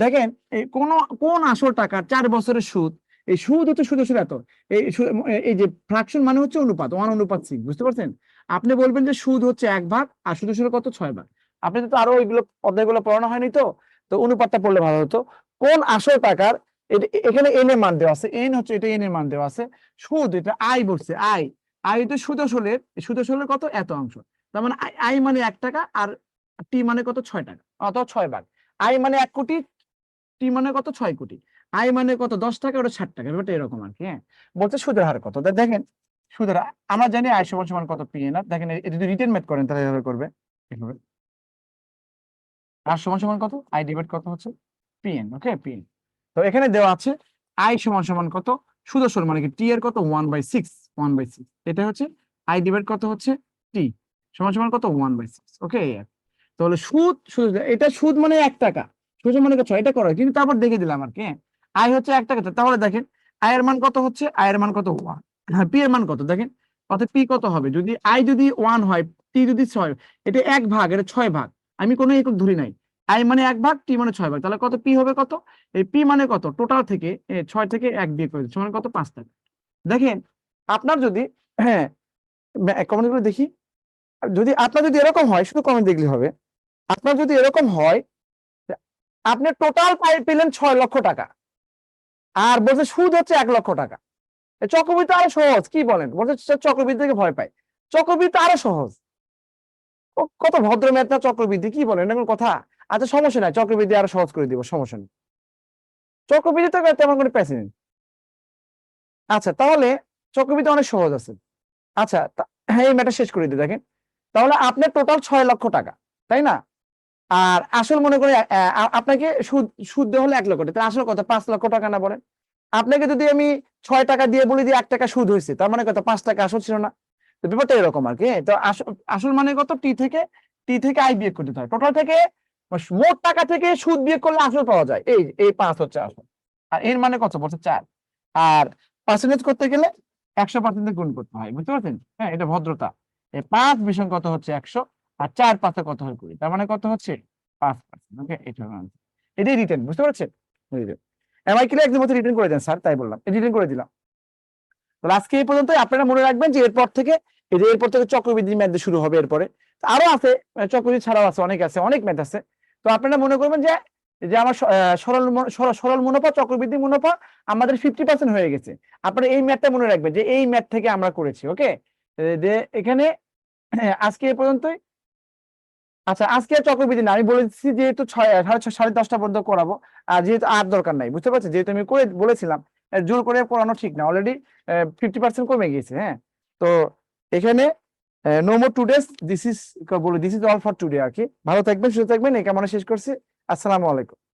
দেখেন এই কোন আসল টাকার 4 বছরের সুদ, এই সুদ হচ্ছে সুদ আসলে এত, এই যে ফ্র্যাকশন মানে হচ্ছে অনুপাত 1:6, বুঝতে পারছেন? আপনি বলবেন যে সুদ হচ্ছে 1 ভাগ আর সুদ আসলে কত 6 ভাগ। আপনি তো আরো ওইগুলো অধ্যায়গুলো পড়ানো হয়নি, তো তো অনুপাতটা পড়লে ভালো হতো। কোন আসল টাকার, এখানে এন এর মান দেওয়া আছে, এন হচ্ছে এটা, এন এর মান দেওয়া আছে, সুদ এটা আই বলছে, আই আই তো সুদ আসলের কত এত অংশ। তার মানে আই মানে 1 টাকা আর টি মানে কত 6 টাকা, অথবা 6 ভাগ। আই মানে 1 কোটি, টি মানে কত 6 কোটি। আই মানে কত 10 টাকা, ওটা 60 টাকা, ব্যাপারটা এরকম আর কি। হ্যাঁ, বলছে সুদের হার কত, দেখেন সুদের আমরা জানি আই সমান সমান কত পি এন আর। দেখেন এটা যদি রিটেন ম্যাথ করেন তাহলে এভাবে করবে, এভাবে আর সমান সমান কত আই ডিভাইড কত হচ্ছে পি এন। ওকে, পি এন। তো এখানে দেওয়া আছে আই সমান সমান কত, সুদ আসল মানে কি টি এর কত 1/6, 1/6। এটা হচ্ছে আই ডিভাইড কত হচ্ছে টি সমান সমান কত 1/6। ওকে, তাহলে সুদ সুদ এটা সুদ মানে 1 টাকা, সুদ মানে কত এটা করো, কিন্তু তারপর দেখে দিলাম আর কি। আয় হচ্ছে 1 টাকা, তাহলে দেখেন আয়ের মান কত হচ্ছে, আয়ের মান কত 1, হ্যাঁ পি এর মান কত দেখেন, অর্থাৎ পি কত হবে, যদি আই যদি 1 হয়, টি যদি 6, এটা 1 ভাগ, এটা 6 ভাগ, আমি কোনো একক ধরি নাই। আই মানে 1 ভাগ, টি মানে 6 ভাগ, তাহলে কত পি হবে কত, এই পি মানে কত টোটাল থেকে 6 থেকে 1 বিয়োগ করে সমান কত 5 টাকা। দেখেন আপনার যদি, হ্যাঁ কমেন্ট করে দেখি, যদি আপনার যদি এরকম হয় শুধু কমেন্ট দেখলে হবে। আপনার যদি এরকম হয়, আপনি টোটাল পেলেন 6 লক্ষ টাকা, আর বলছে সুদ হচ্ছে 1 লক্ষ টাকা। চক্রবৃদ্ধি আরো সহজ, কি বলেন, বলছে চক্রবৃদ্ধি থেকে ভয় পায়, চক্রবৃদ্ধি আরো সহজ। কত ভদ্র ম্যাথ না চক্রবৃদ্ধি, কি বলেন এমন কথা। আচ্ছা সমস্যা নাই, চক্রবৃদ্ধি আরো সহজ করে দিব, সমস্যা নেই, চক্রবৃদ্ধি তো তেমন কোনো প্যাসেজ। আচ্ছা তাহলে চক্রবৃদ্ধি অনেক সহজ আছে। আচ্ছা হ্যাঁ এই ম্যাথটা শেষ করে দিই, দেখেন তাহলে আপনার টোটাল 6 লক্ষ টাকা, তাই না? আর আসল মনে করে আপনাকে সুদ সুদ দেওয়া হলো 1 লক্ষ টাকা, আসল কত 5 লক্ষ টাকা না বলেন? আপনাকে যদি আমি 6 টাকা দিয়ে বলি যে 1 টাকা সুদ হয়েছে, তার মানে কত 5 টাকা আসল ছিল না? তো ব্যাপারটা এরকম আর কি। তো আসল মানে কত, টি থেকে আই বিয়োগ করতে হয়, টোটাল থেকে মোট টাকা থেকে সুদ বিয়োগ করলে আসল পাওয়া যায়, এই 5 হচ্ছে আসল। আর এর মানে কত বলছে 4। আর পার্সেন্টেজ করতে গেলে 100% গুণ করতে হয়, বুঝতে পারছেন? হ্যাঁ এটা ভদ্রতা। এই 5 বিষয় কত হচ্ছে 100, আর 4 5 কত হয় 20, তার মানে কত হচ্ছে 5%। ওকে, এটা এটাই রিটেন, বুঝতে পারছেন? এমআই কিলে একদম রিটেন করে দেন স্যার, তাই বললাম, রিটেন করে দিলাম। তো আজকে এই পর্যন্ত। আপনারা মনে রাখবেন যে এরপর থেকে চক্রবৃদ্ধি ম্যাথ শুরু হবে। এরপরে আরো আছে, চক্রবৃদ্ধি ছাড়াও আছে, অনেক ম্যাথ আছে। তো আপনারা মনে করবেন যে যে আমার সরল মুনাফা চক্রবৃদ্ধি মুনাফা আমাদের 50% হয়ে গেছে। আপনারা এই ম্যাথটা মনে রাখবেন যে এই ম্যাথ থেকে আমরা করেছি। ওকে, যে এখানে আজকে এই পর্যন্তই। আচ্ছা আজকে আর চক্রবৃদ্ধি না, আমি বলেছি যেহেতু 6:30 পর্যন্ত করাবো, আর যেহেতু আর দরকার নাই, বুঝতে পারছেন, যেহেতু আমি করে বলেছিলাম জোর করে পড়ানো ঠিক না, অলরেডি 50% কমে গিয়েছে। হ্যাঁ, তো এখানে no more todays, this is all for today আর কি। ভালো থাকবেন, সুস্থ থাকবেন, এই কামনা শেষ করছি। আসসালামু আলাইকুম।